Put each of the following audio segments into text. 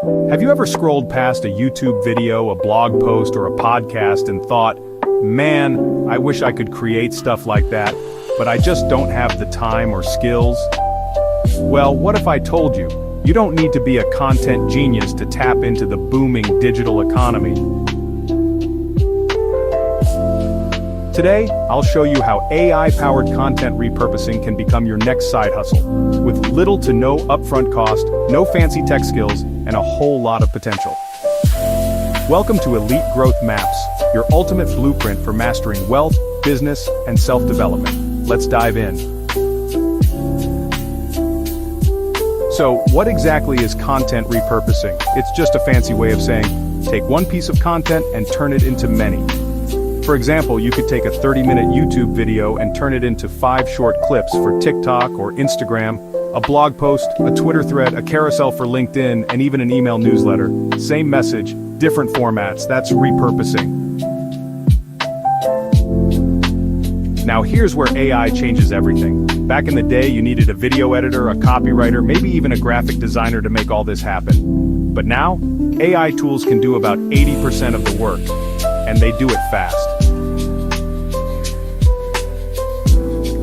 Have you ever scrolled past a YouTube video, a blog post, or a podcast and thought, man, I wish I could create stuff like that, but I just don't have the time or skills? Well, what if I told you, you don't need to be a content genius to tap into the booming digital economy? Today, I'll show you how AI-powered content repurposing can become your next side hustle, with little to no upfront cost, no fancy tech skills, and a whole lot of potential. Welcome to Elite Growth Maps, your ultimate blueprint for mastering wealth, business, and self-development. Let's dive in. So, what exactly is content repurposing? It's just a fancy way of saying, take one piece of content and turn it into many. For example, you could take a 30-minute YouTube video and turn it into 5 short clips for TikTok or Instagram, a blog post, a Twitter thread, a carousel for LinkedIn, and even an email newsletter. Same message, different formats. That's repurposing. Now here's where AI changes everything. Back in the day, you needed a video editor, a copywriter, maybe even a graphic designer to make all this happen. But now, AI tools can do about 80% of the work, and they do it fast.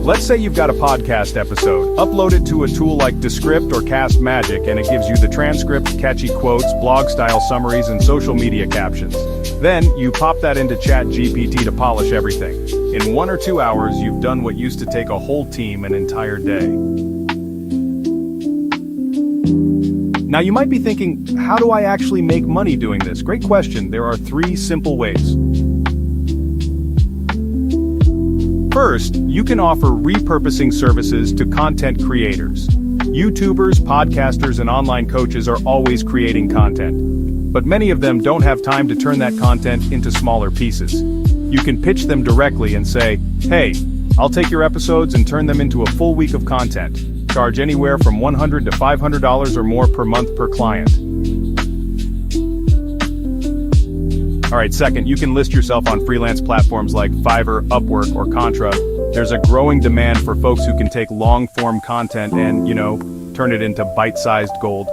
Let's say you've got a podcast episode, upload it to a tool like Descript or Magic, and it gives you the transcript, catchy quotes, blog-style summaries, and social media captions. Then, you pop that into ChatGPT to polish everything. In 1 or 2 hours, you've done what used to take a whole team an entire day. Now you might be thinking, how do I actually make money doing this? Great question. There are 3 simple ways. First, you can offer repurposing services to content creators. YouTubers, podcasters, and online coaches are always creating content. But many of them don't have time to turn that content into smaller pieces. You can pitch them directly and say, hey, I'll take your episodes and turn them into a full week of content. Charge anywhere from $100 to $500 or more per month per client. Alright, second, you can list yourself on freelance platforms like Fiverr, Upwork, or Contra. There's a growing demand for folks who can take long-form content and, turn it into bite-sized gold.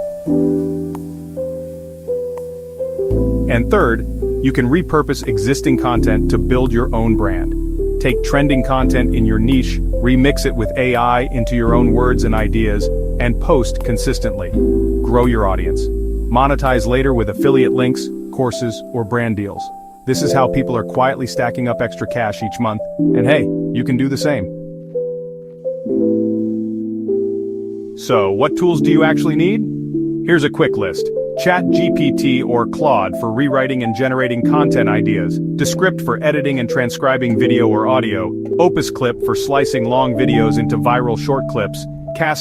And third, you can repurpose existing content to build your own brand. Take trending content in your niche, remix it with AI into your own words and ideas, and post consistently. Grow your audience. Monetize later with affiliate links, courses, or brand deals. This is how people are quietly stacking up extra cash each month, and hey, you can do the same. So, what tools do you actually need? Here's a quick list. ChatGPT or Claude for rewriting and generating content ideas, Descript for editing and transcribing video or audio, Opus Clip for slicing long videos into viral short clips,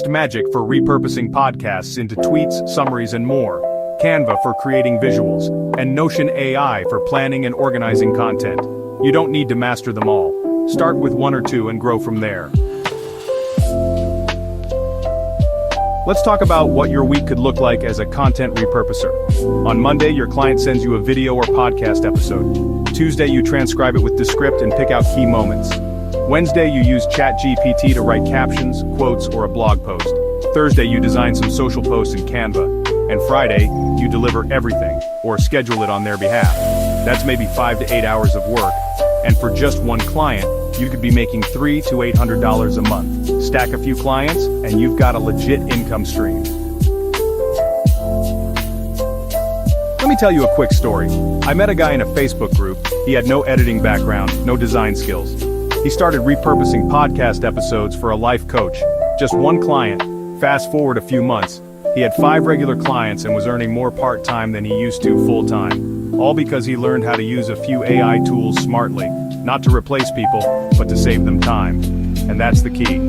Magic for repurposing podcasts into tweets, summaries, and more, Canva for creating visuals, and Notion AI for planning and organizing content. You don't need to master them all. Start with 1 or 2 and grow from there. Let's talk about what your week could look like as a content repurposer. On Monday, your client sends you a video or podcast episode. Tuesday, you transcribe it with Descript and pick out key moments. Wednesday, you use ChatGPT to write captions, quotes, or a blog post. Thursday, you design some social posts in Canva. And Friday, you deliver everything, or schedule it on their behalf. That's maybe 5 to 8 hours of work. And for just one client, you could be making $300 to $800 a month. Stack a few clients, and you've got a legit income stream. Let me tell you a quick story. I met a guy in a Facebook group. He had no editing background, no design skills. He started repurposing podcast episodes for a life coach. Just one client. Fast forward a few months, he had 5 regular clients and was earning more part-time than he used to full-time. All because he learned how to use a few AI tools smartly. Not to replace people, but to save them time. And that's the key.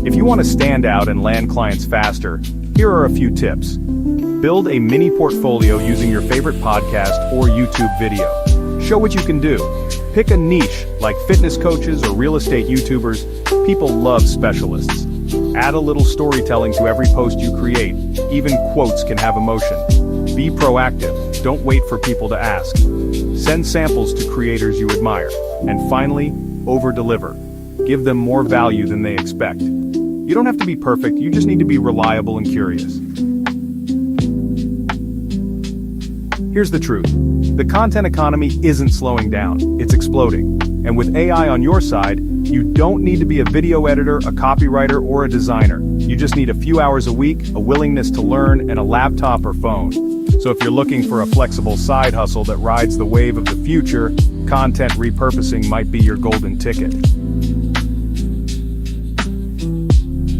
If you want to stand out and land clients faster, here are a few tips. Build a mini portfolio using your favorite podcast or YouTube video. Show what you can do. Pick a niche, like fitness coaches or real estate YouTubers. People love specialists. Add a little storytelling to every post you create. Even quotes can have emotion. Be proactive. Don't wait for people to ask. Send samples to creators you admire. And finally, over-deliver. Give them more value than they expect. You don't have to be perfect, you just need to be reliable and curious. Here's the truth. The content economy isn't slowing down, it's exploding. And with AI on your side, you don't need to be a video editor, a copywriter, or a designer. You just need a few hours a week, a willingness to learn, and a laptop or phone. So if you're looking for a flexible side hustle that rides the wave of the future, content repurposing might be your golden ticket.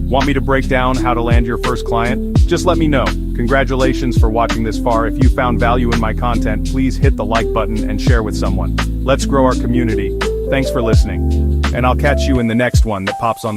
Want me to break down how to land your first client? Just let me know. Congratulations for watching this far. If you found value in my content, please hit the like button and share with someone. Let's grow our community. Thanks for listening. And I'll catch you in the next one that pops on the